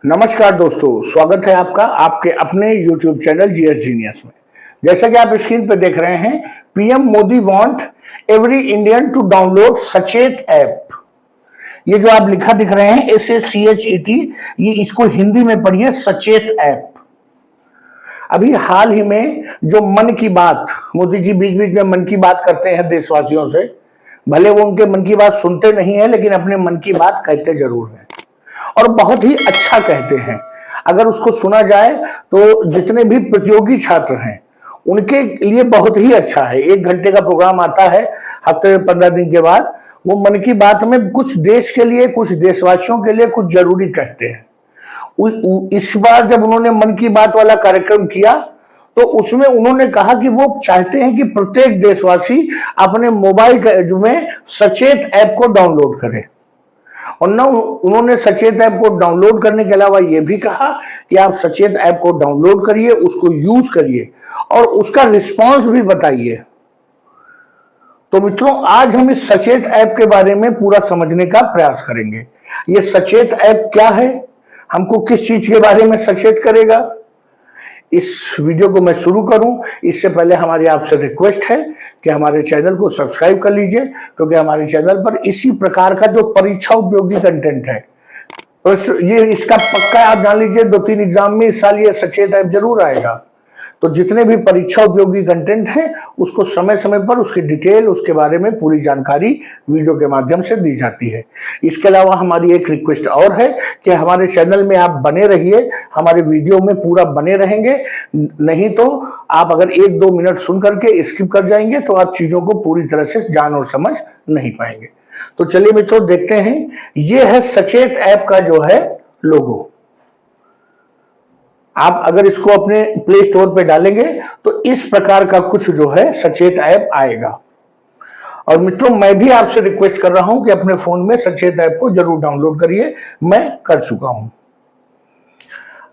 नमस्कार दोस्तों, स्वागत है आपका आपके अपने YouTube चैनल जीएस जीनियस में। जैसा कि आप स्क्रीन पर देख रहे हैं, PM Modi want every Indian to download Sachet app. ये जो आप लिखा दिख रहे हैं SACHET, ये इसको हिंदी में पढ़िए सचेत ऐप। अभी हाल ही में जो मन की बात, मोदी जी बीच बीच में मन की बात करते हैं देशवासियों से, भले वो उनके मन की बात सुनते नहीं है लेकिन अपने मन की बात कहते जरूर हैं और बहुत ही अच्छा कहते हैं। अगर उसको सुना जाए तो जितने भी प्रतियोगी छात्र हैं उनके लिए बहुत ही अच्छा है। 1 घंटे का प्रोग्राम आता है हफ्ते में 15 दिन के बाद। वो मन की बात में कुछ देश के लिए, कुछ देशवासियों के लिए कुछ जरूरी कहते हैं। इस बार जब उन्होंने मन की बात वाला कार्यक्रम किया तो उसमें उन्होंने कहा कि वो चाहते हैं कि प्रत्येक देशवासी अपने मोबाइल में सचेत ऐप को डाउनलोड करे। और न उन्होंने सचेत ऐप को डाउनलोड करने के अलावा यह भी कहा कि आप सचेत ऐप को डाउनलोड करिए, उसको यूज करिए और उसका रिस्पांस भी बताइए। तो मित्रों, आज हम इस सचेत ऐप के बारे में पूरा समझने का प्रयास करेंगे। ये सचेत ऐप क्या है, हमको किस चीज के बारे में सचेत करेगा। इस वीडियो को मैं शुरू करूं इससे पहले हमारी आपसे रिक्वेस्ट है कि हमारे चैनल को सब्सक्राइब कर लीजिए, क्योंकि हमारे चैनल पर इसी प्रकार का जो परीक्षा उपयोगी कंटेंट है, तो ये इसका पक्का आप जान लीजिए 2-3 एग्जाम में इस साल ये सचेत ऐप जरूर आएगा। तो जितने भी परीक्षा उपयोगी कंटेंट है उसको समय समय पर उसकी डिटेल, उसके बारे में पूरी जानकारी वीडियो के माध्यम से दी जाती है। इसके अलावा हमारी एक रिक्वेस्ट और है कि हमारे चैनल में आप बने रहिए, हमारे वीडियो में पूरा बने रहेंगे। नहीं तो आप अगर 1-2 मिनट सुन करके स्किप कर जाएंगे तो आप चीजों को पूरी तरह से जान और समझ नहीं पाएंगे। तो चलिए मित्रों, देखते हैं। ये है सचेत ऐप का जो है लोगो। आप अगर इसको अपने प्ले स्टोर पे डालेंगे तो इस प्रकार का कुछ जो है सचेत ऐप आएगा। और मित्रों, मैं भी आपसे रिक्वेस्ट कर रहा हूं कि अपने फोन में सचेत ऐप को जरूर डाउनलोड करिए। मैं कर चुका हूं।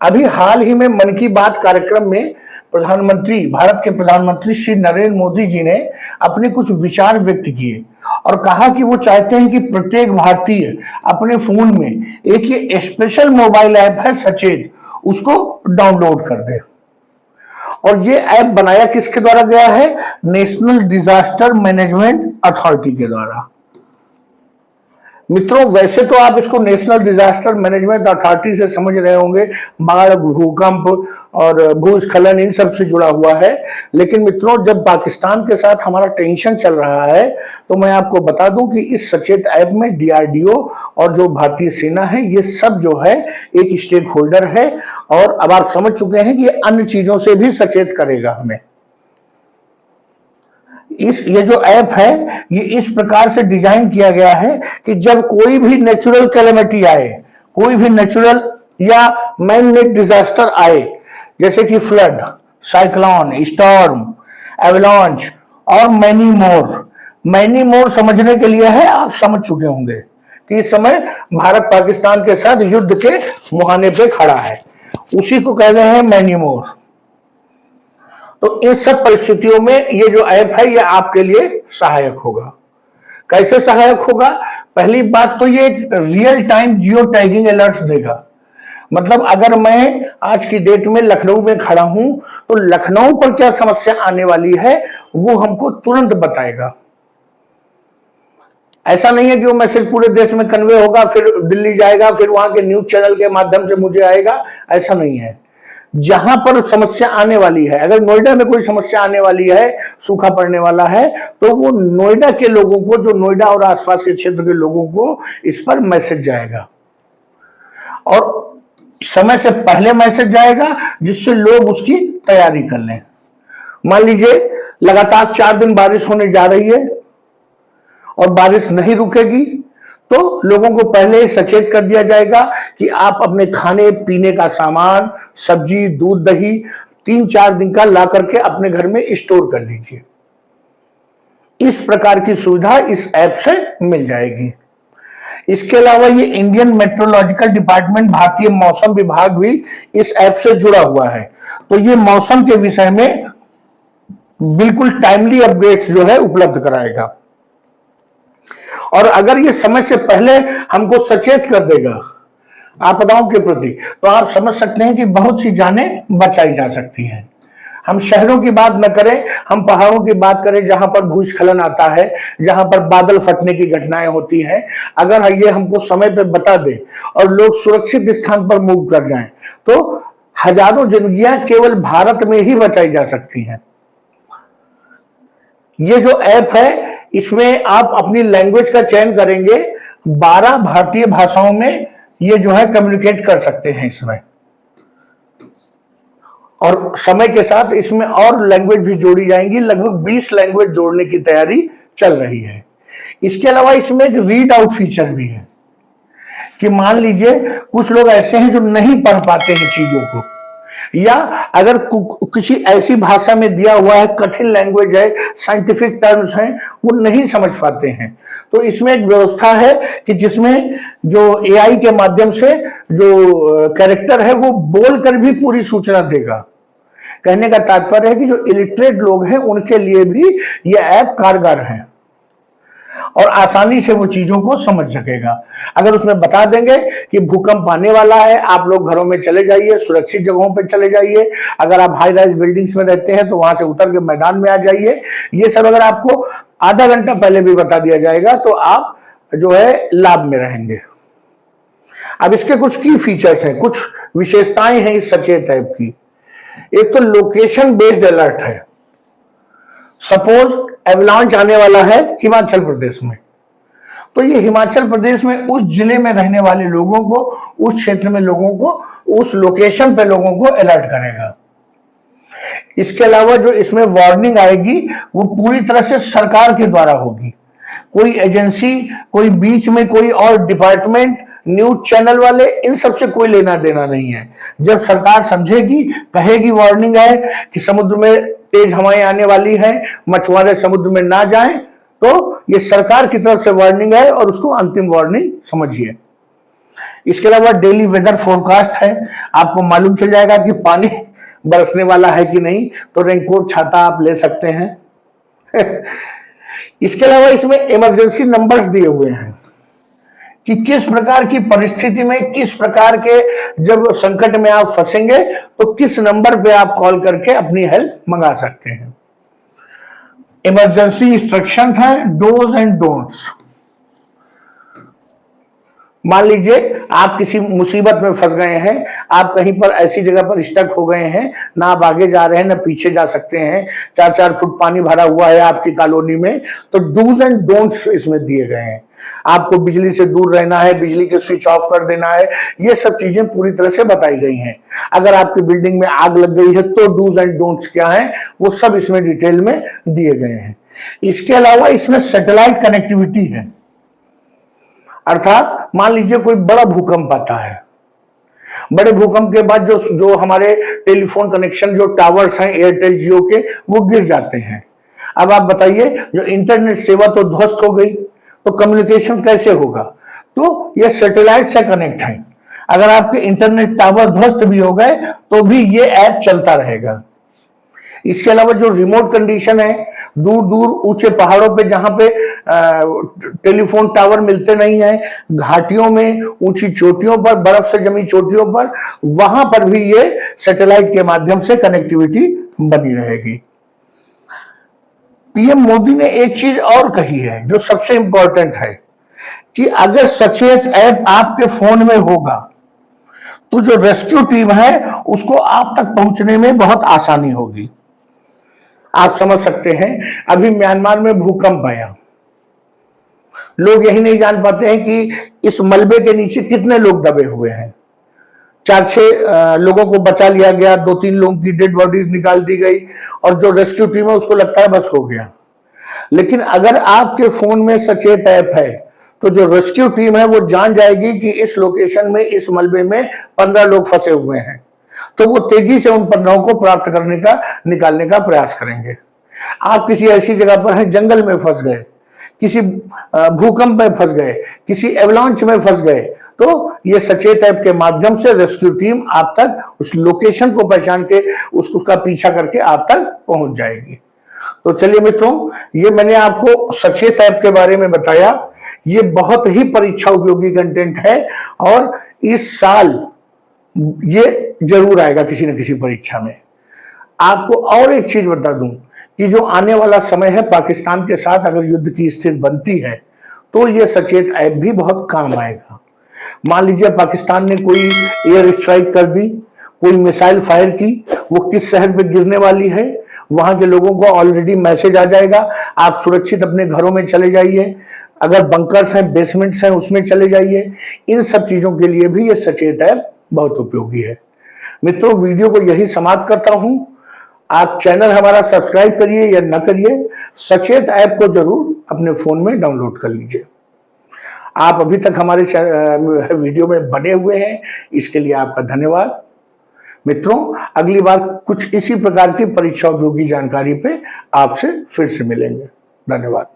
अभी हाल ही में मन की बात कार्यक्रम में भारत के प्रधानमंत्री श्री नरेंद्र मोदी जी ने अपने कुछ विचार व्यक्त किए और कहा कि वो चाहते हैं कि प्रत्येक भारतीय अपने फोन में एक ये स्पेशल मोबाइल ऐप है सचेत, उसको डाउनलोड कर दे। और ये ऐप बनाया किसके द्वारा गया है? नेशनल डिजास्टर मैनेजमेंट अथॉरिटी के द्वारा। मित्रों, वैसे तो आप इसको नेशनल डिजास्टर मैनेजमेंट अथॉरिटी से समझ रहे होंगे, बाढ़, भूकंप और भूस्खलन इन सब से जुड़ा हुआ है। लेकिन मित्रों, जब पाकिस्तान के साथ हमारा टेंशन चल रहा है तो मैं आपको बता दूं कि इस सचेत ऐप में DRDO और जो भारतीय सेना है, ये सब जो है एक स्टेक होल्डर है। और अब आप समझ चुके हैं कि अन्य चीजों से भी सचेत करेगा हमें। ये जो ऐप है ये इस प्रकार से डिजाइन किया गया है कि जब कोई भी नेचुरल कैलेमिटी आए, कोई भी नेचुरल या मैन मेड डिजास्टर आए, जैसे कि फ्लड, साइक्लोन, स्टॉर्म, एवलांच और मैनी मोर समझने के लिए है। आप समझ चुके होंगे कि इस समय भारत पाकिस्तान के साथ युद्ध के मुहाने पे खड़ा है, उसी को कह रहे हैं मैनी मोर। तो इन सब परिस्थितियों में ये जो ऐप है ये आपके लिए सहायक होगा। कैसे सहायक होगा? पहली बात तो ये real time geo tagging alerts देगा। मतलब अगर मैं आज की डेट में लखनऊ में खड़ा हूं तो लखनऊ पर क्या समस्या आने वाली है वो हमको तुरंत बताएगा। ऐसा नहीं है कि वो मैसेज पूरे देश में कन्वे होगा, फिर दिल्ली जाएगा, फिर वहां के न्यूज चैनल के माध्यम से मुझे आएगा। ऐसा नहीं है। जहां पर समस्या आने वाली है, अगर नोएडा में कोई समस्या आने वाली है, सूखा पड़ने वाला है, तो वो नोएडा के लोगों को, जो नोएडा और आसपास के क्षेत्र के लोगों को इस पर मैसेज जाएगा और समय से पहले मैसेज जाएगा, जिससे लोग उसकी तैयारी कर लें। मान लीजिए लगातार 4 दिन बारिश होने जा रही है और बारिश नहीं रुकेगी, तो लोगों को पहले ही सचेत कर दिया जाएगा कि आप अपने खाने पीने का सामान, सब्जी, दूध, दही 3-4 दिन का ला करके अपने घर में स्टोर कर लीजिए। इस प्रकार की सुविधा इस ऐप से मिल जाएगी। इसके अलावा ये इंडियन मेट्रोलॉजिकल डिपार्टमेंट, भारतीय मौसम विभाग भी इस ऐप से जुड़ा हुआ है। तो ये मौसम के विषय में बिल्कुल टाइमली अपडेट्स जो है उपलब्ध कराएगा। और अगर ये समय से पहले हमको सचेत कर देगा आपदाओं के प्रति, तो आप समझ सकते हैं कि बहुत सी जानें बचाई जा सकती हैं। हम शहरों की बात न करें, हम पहाड़ों की बात करें जहां पर भूस्खलन आता है, जहां पर बादल फटने की घटनाएं होती हैं। अगर ये हमको समय पे बता दे और लोग सुरक्षित स्थान पर मूव कर जाएं, तो हजारों जिंदगियां केवल भारत में ही बचाई जा सकती हैं। ये जो ऐप है, इसमें आप अपनी लैंग्वेज का चयन करेंगे, 12 भारतीय भाषाओं में ये जो है कम्युनिकेट कर सकते हैं इसमें, और समय के साथ इसमें और लैंग्वेज भी जोड़ी जाएंगी। लगभग 20 लैंग्वेज जोड़ने की तैयारी चल रही है। इसके अलावा इसमें एक रीड आउट फीचर भी है कि मान लीजिए कुछ लोग ऐसे हैं जो नहीं पढ़ पाते हैं चीजों को, या अगर किसी ऐसी भाषा में दिया हुआ है, कठिन लैंग्वेज है, साइंटिफिक टर्म्स हैं, वो नहीं समझ पाते हैं, तो इसमें एक व्यवस्था है कि जिसमें जो एआई के माध्यम से जो कैरेक्टर है वो बोलकर भी पूरी सूचना देगा। कहने का तात्पर्य है कि जो इलिटरेट लोग हैं उनके लिए भी यह ऐप कारगर है और आसानी से वो चीजों को समझ सकेगा। अगर उसमें बता देंगे कि भूकंप आने वाला है, आप लोग घरों में चले जाइए, सुरक्षित जगहों पर चले जाइए, अगर आप हाई राइज बिल्डिंग्स में रहते हैं तो वहां से उतर के मैदान में आ जाइए, ये सब अगर आपको आधा घंटा पहले भी बता दिया जाएगा तो आप जो है लाभ में रहेंगे। अब इसके कुछ की फीचर्स हैं, कुछ विशेषताएं हैं इस सचेत ऐप की। एक तो लोकेशन बेस्ड अलर्ट है। सपोज एवलांच आने वाला है हिमाचल प्रदेश में, तो ये हिमाचल प्रदेश में उस जिले में रहने वाले लोगों को, उस क्षेत्र में लोगों को, उस लोकेशन पे लोगों को अलर्ट करेगा। इसके अलावा जो इसमें वार्निंग आएगी वो पूरी तरह से सरकार के द्वारा होगी। कोई एजेंसी, कोई बीच में कोई और डिपार्टमेंट, न्यूज चैनल वाले, इन सब से कोई लेना देना नहीं है। जब सरकार समझेगी, कहेगी वार्निंग है कि समुद्र में तेज हवाएं आने वाली है, मछुआरे समुद्र में ना जाएं, तो ये सरकार की तरफ से वार्निंग है और उसको अंतिम वार्निंग समझिए। इसके अलावा डेली वेदर फोरकास्ट है, आपको मालूम चल जाएगा कि पानी बरसने वाला है कि नहीं, तो रेनकोट, छाता आप ले सकते हैं। इसके अलावा इसमें इमरजेंसी नंबर्स दिए हुए हैं कि किस प्रकार की परिस्थिति में, किस प्रकार के जब संकट में आप फंसेंगे तो किस नंबर पे आप कॉल करके अपनी हेल्प मंगा सकते हैं। इमरजेंसी इंस्ट्रक्शन है, डोज एंड डोंट्स। मान लीजिए आप किसी मुसीबत में फंस गए हैं, आप कहीं पर ऐसी जगह पर स्टक हो गए हैं, ना आप आगे जा रहे हैं ना पीछे जा सकते हैं, 4-4 फुट पानी भरा हुआ है आपकी कॉलोनी में, तो डूज एंड डोंट्स इसमें दिए गए हैं। आपको बिजली से दूर रहना है, बिजली के स्विच ऑफ कर देना है, ये सब चीजें पूरी तरह से बताई गई हैं। अगर आपकी बिल्डिंग में आग लग गई है तो डूज एंड डोंट्स क्या है, वो सब इसमें डिटेल में दिए गए हैं। इसके अलावा इसमें सैटेलाइट कनेक्टिविटी है, अर्थात मान लीजिए कोई बड़ा भूकंप आता है, बड़े भूकंप के बाद जो हमारे टेलीफोन कनेक्शन, जो टावर्स हैं एयरटेल जियो के, वो गिर जाते हैं। अब आप बताइए, जो इंटरनेट सेवा तो ध्वस्त हो गई, तो कम्युनिकेशन कैसे होगा? तो ये सैटेलाइट से कनेक्ट है। अगर आपके इंटरनेट टावर ध्वस्त भी हो गए तो भी ये ऐप चलता रहेगा। इसके अलावा जो रिमोट कंडीशन है, दूर दूर ऊंचे पहाड़ों पे जहां पे टेलीफोन टावर मिलते नहीं है, घाटियों में, ऊंची चोटियों पर, बर्फ से जमी चोटियों पर, वहां पर भी ये सैटेलाइट के माध्यम से कनेक्टिविटी बनी रहेगी। पीएम मोदी ने एक चीज और कही है जो सबसे इंपॉर्टेंट है कि अगर सचेत ऐप आपके फोन में होगा तो जो रेस्क्यू टीम है उसको आप तक पहुंचने में बहुत आसानी होगी। आप समझ सकते हैं, अभी म्यांमार में भूकंप आया, लोग यही नहीं जान पाते हैं कि इस मलबे के नीचे कितने लोग दबे हुए हैं। 4-6 लोगों को बचा लिया गया, 2-3 लोगों की डेड बॉडीज निकाल दी गई, और जो रेस्क्यू टीम है उसको लगता है बस हो गया। लेकिन अगर आपके फोन में सचेत ऐप है तो जो रेस्क्यू टीम है वो जान जाएगी कि इस लोकेशन में, इस मलबे में 15 लोग फंसे हुए हैं, तो वो तेजी से उन 15 को प्राप्त करने का, निकालने का प्रयास करेंगे। आप किसी ऐसी जगह पर हैं, जंगल में फंस गए, किसी भूकंप में फंस गए, किसी एवलांच में फंस गए, तो ये सचेत ऐप के माध्यम से रेस्क्यू टीम आप तक उस लोकेशन को पहचान के उसका पीछा करके आप तक पहुंच जाएगी। तो चलिए मित्रों, ये मैंने आपको सचेत ऐप के बारे में बताया। ये बहुत ही परीक्षा उपयोगी कंटेंट है और इस साल ये जरूर आएगा किसी न किसी परीक्षा में। आपको और एक चीज बता दूं कि जो आने वाला समय है, पाकिस्तान के साथ अगर युद्ध की स्थिति बनती है तो ये सचेत ऐप भी बहुत काम आएगा। मान लीजिए पाकिस्तान ने कोई एयर स्ट्राइक कर दी, कोई मिसाइल फायर की, वो किस शहर पे गिरने वाली है, वहां के लोगों को ऑलरेडी मैसेज आ जाएगा, आप सुरक्षित अपने घरों में चले जाइए। अगर बंकर्स हैं, बेसमेंट्स हैं, उसमें चले जाइए। इन सब चीजों के लिए भी ये सचेत ऐप बहुत उपयोगी है। मित्रों, वीडियो को यही समाप्त करता हूं। आप चैनल हमारा सब्सक्राइब करिए या न करिए, सचेत ऐप को जरूर अपने फोन में डाउनलोड कर लीजिए। आप अभी तक हमारे वीडियो में बने हुए हैं, इसके लिए आपका धन्यवाद। मित्रों, अगली बार कुछ इसी प्रकार की परीक्षा उपयोगी जानकारी पे आपसे फिर से मिलेंगे। धन्यवाद।